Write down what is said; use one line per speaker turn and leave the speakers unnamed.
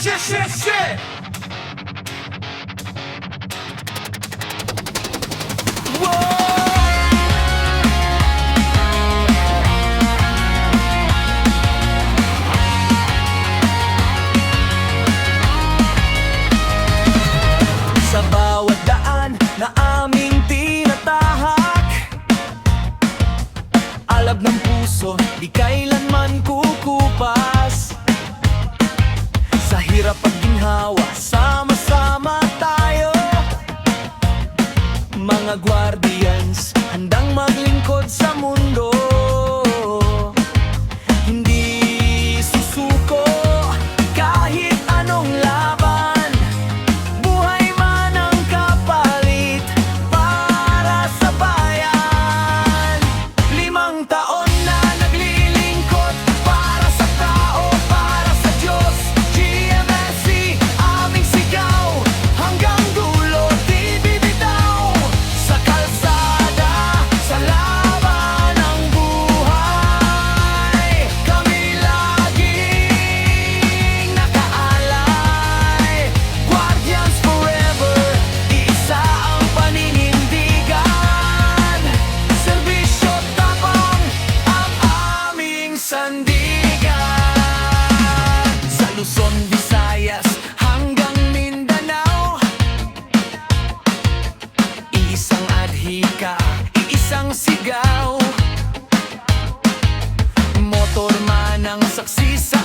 shit.
Sa bawat daan na aming tinatahak, alab ng puso, di kailanman kukupas. Sa hirap at ginhawa, sama-sama tayo, mga guardians, handang maglingkod sa mundo. Hindi susuko kahit anong laban, buhay man ang kapalit para sa bayan. 5 taon na naglilingkod para sa tao, para sa Diyos. GMSC, aming sigaw, hanggang dulo di bibitaw. Sa kalsada, sa laban ng buhay, kami laging nakaalay. Guardians forever, isa ang paninindigan. Serbisyo tapang ang aming sandigan. Sa Luzon, Visayas, hanggang Mindanao, iisang adhika, iisang sigaw. Motor man ang saksi sa